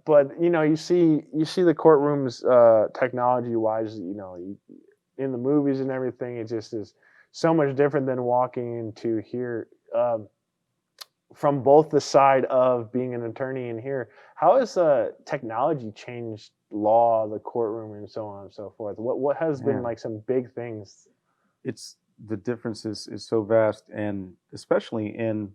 But you see the courtrooms, technology wise, in the movies and everything, it just is so much different than walking into here, from both the side of being an attorney and here. How has technology changed law, the courtroom, and so on and so forth? What has been Man, like some big things? it's the difference is so vast, and especially in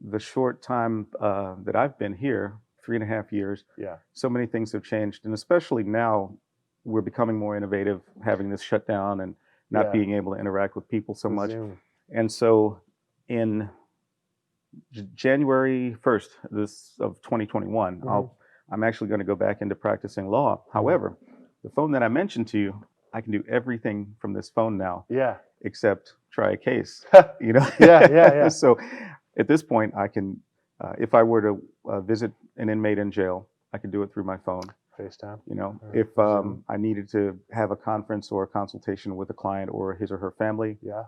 the short time that I've been here, 3.5 years, Yeah, so many things have changed, and especially now we're becoming more innovative, having this shutdown and not yeah, being able to interact with people so the much. Zoom. And so in January 1st this of 2021, Hmm. I'm actually going to go back into practicing law. Hmm. However, the phone that I mentioned to you, I can do everything from this phone now Yeah, except try a case. yeah, You know, yeah, yeah. so at this point, I can, if I were to visit an inmate in jail, I could do it through my phone. FaceTime You know, or if Zoom. I needed to have a conference or a consultation with a client or his or her family, Yeah,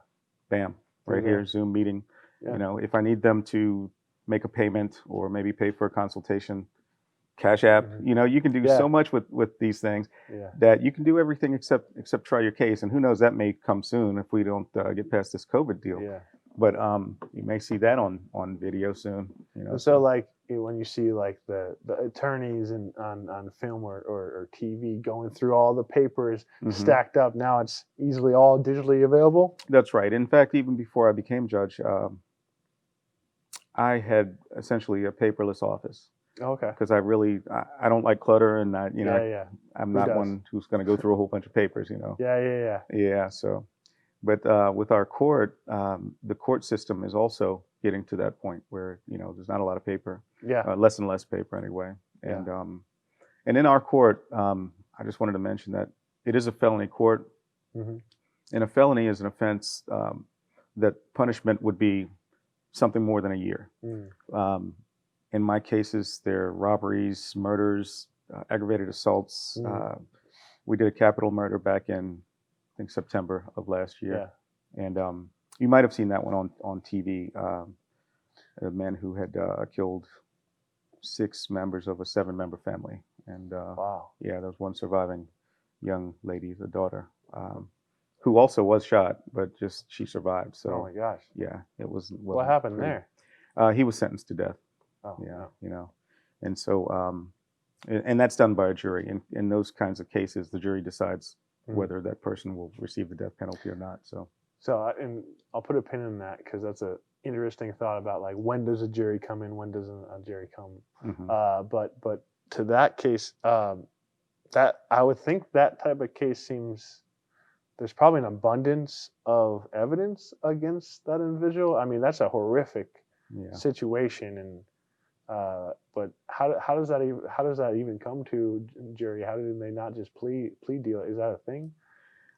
bam, through right here, there. Zoom meeting. You Yeah. know, if I need them to make a payment or maybe pay for a consultation, Cash App. Hmm. You know, you can do Yeah, so much with these things yeah, that you can do everything except try your case. And who knows, that may come soon if we don't get past this COVID deal. yeah. But you may see that on video soon. You know, And so, so like, when you see like the attorneys on film or TV going through all the papers hmm stacked up, now it's easily all digitally available. that's right. In fact, even before I became judge, I had essentially a paperless office Okay. because I don't like clutter, and Yeah, yeah. I'm Who not does? one who's going to go through a whole bunch of papers. Yeah, yeah, yeah. Yeah. So, but with our court, the court system is also getting to that point where there's not a lot of paper, Yeah, less and less paper anyway. yeah. And in our court, I just wanted to mention that it is a felony court, Hmm. and a felony is an offense that punishment would be something more than a year. Mm. Um, in my cases, they're robberies, murders, aggravated assaults. Mm. We did a capital murder back in, I think, September of last year, Yeah. and you might have seen that one on TV. A man who had killed 6 members of a 7-member family, and Wow. yeah, there was one surviving young lady, the daughter, who also was shot, but just she survived. Oh So my gosh. yeah, What wasn't happened pretty. there? He was sentenced to death. Oh Yeah, no. and so and that's done by a jury. In those kinds of cases, the jury decides Mm. whether that person will receive the death penalty or not. So So, and I'll put a pin in that because that's a interesting thought about like when does a jury come in, when doesn't a jury come. hmm But to that case, that I would think that type of case seems there's probably an abundance of evidence against that individual. I mean, that's a horrific yeah. situation, and but how does that even come to jury? How do they not just plea deal? Is that a thing?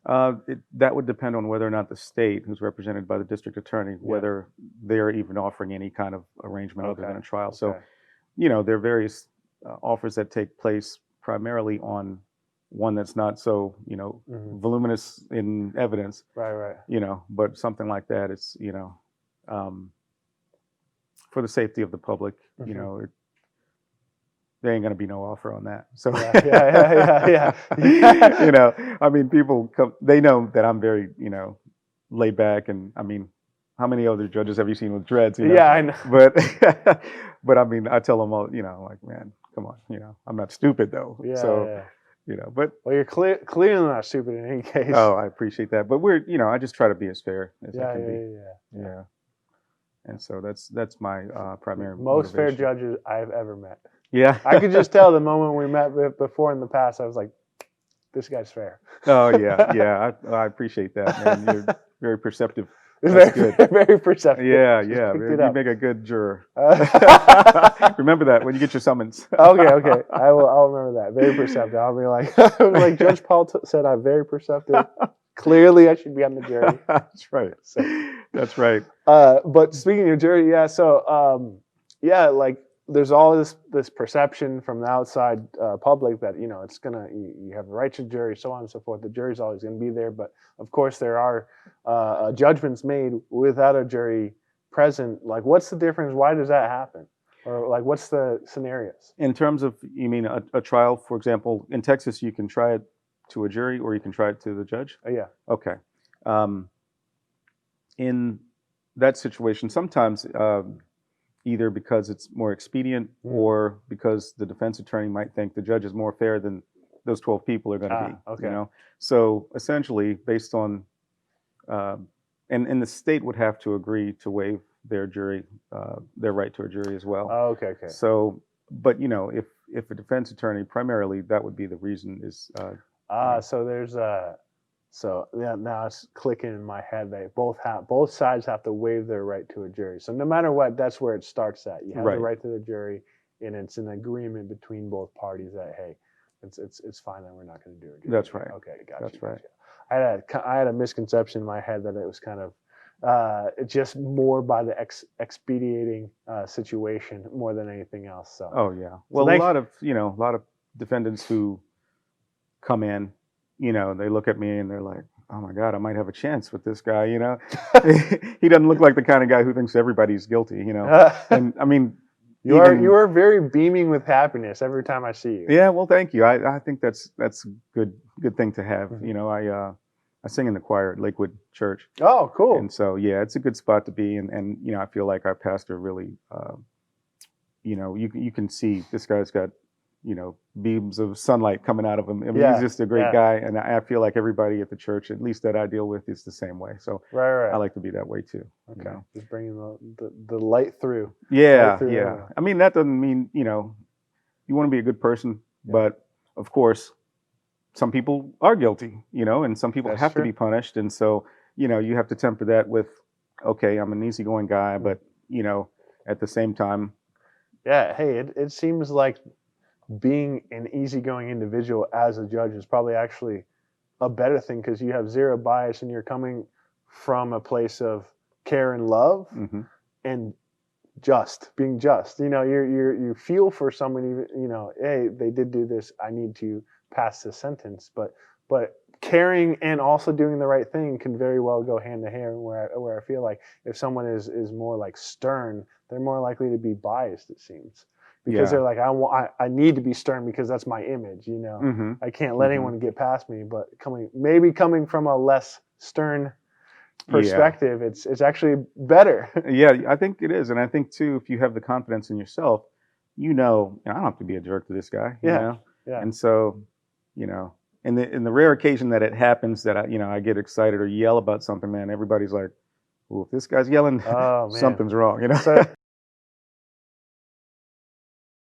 That would depend on whether or not the state, who's represented by the district attorney, Yeah. whether they're even offering any kind of arrangement other Okay. than a trial. So, Okay. there are various offers that take place primarily on one that's not so, Hmm. voluminous in evidence, Right. Right. but something like that, it's, um, for the safety of the public, Hmm. there ain't going to be no offer on that. So, Yeah. Yeah. Yeah. Yeah. Yeah. I mean, people come, they know that I'm very, laid back. And I mean, how many other judges have you seen with dreads, Yeah. I know. But, but I mean, I tell them all, like, man, come on, I'm not stupid though. Yeah. So, Yeah. but, Well, you're clearly not stupid in any case. oh, I appreciate that. But I just try to be as fair as I Yeah. can Yeah. be. Yeah. Yeah. Yeah. And so that's my primary Most fair motivation. judges I've ever met. Yeah. I could just tell the moment we met before in the past. I was like, this guy's fair. Oh yeah, yeah. I appreciate that, man. You're very perceptive. That's very, good. very perceptive. Yeah, Just yeah. picked it You up. make a good juror. Okay. Remember that when you get your summons. Okay. I'll remember that. Very perceptive. I'll be like, like Judge Paul said, I'm very perceptive. Clearly, I should be on the jury. That's right. So, That's right. but speaking of jury, yeah. So, yeah, like there's all this perception from the outside public that it's gonna you have the right to jury, so on and so forth. The jury's always gonna be there, but of course there are judgments made without a jury present. Like, what's the difference? Why does that happen? or like what's the scenarios? In terms of, you mean a trial, for example, in Texas, you can try it to a jury or you can try it to the judge? Oh yeah. Okay. In that situation, sometimes either because it's more expedient or because the defense attorney might think the judge is more fair than those 12 people are going to be. Okay. You know, so essentially, based on, and the state would have to agree to waive their jury, their right to a jury as well. Oh, okay. Okay. So, but you know, if a defense attorney, primarily that would be the reason is. So there's so yeah, now it's clicking in my head. They both sides have to waive their right to a jury. So no matter what, that's where it starts at. You have Right. the right to the jury, and it's an agreement between both parties that hey, it's fine that we're not going to do a jury. That's right. Okay, gotcha. That's right. Gotcha. I had a misconception in my head that it was kind of just more by the expediting situation more than anything else. So. Oh yeah. Well, a lot of defendants who come in, they look at me and they're like, "Oh my God, I might have a chance with this guy." He doesn't look like the kind of guy who thinks everybody's guilty. And I mean, you are very beaming with happiness every time I see you. Yeah. Well, thank you. I think that's a good thing to have. Mm-hmm. I sing in the choir at Lakewood Church. Oh, cool. And so yeah, it's a good spot to be. And I feel like our pastor really, you can see this guy's got beams of sunlight coming out of him. I mean, he's just a great guy, and I feel like everybody at the church, at least that I deal with, is the same way. So right. I like to be that way too. Okay, just bringing the light through. Yeah, light through yeah. I mean, that doesn't mean you want to be a good person, but of course, some people are guilty, and some people have to be punished, and so you have to temper that with, okay, I'm an easygoing guy, but at the same time, yeah. Hey, it seems like being an easygoing individual as a judge is probably actually a better thing because you have zero bias and you're coming from a place of care and love and being just. You feel for someone, hey, they did do this, I need to pass this sentence, but caring and also doing the right thing can very well go hand in hand. Where I feel like if someone is more like stern, they're more likely to be biased, it seems. Because they're like, I need to be stern because that's my image, I can't let anyone get past me. But coming from a less stern perspective, it's actually better. Yeah, I think it is, and I think too, if you have the confidence in yourself, I don't have to be a jerk to this guy. Yeah. And so, in the rare occasion that it happens that I get excited or yell about something, man, everybody's like, "Well, if this guy's yelling, oh, man. something's wrong." So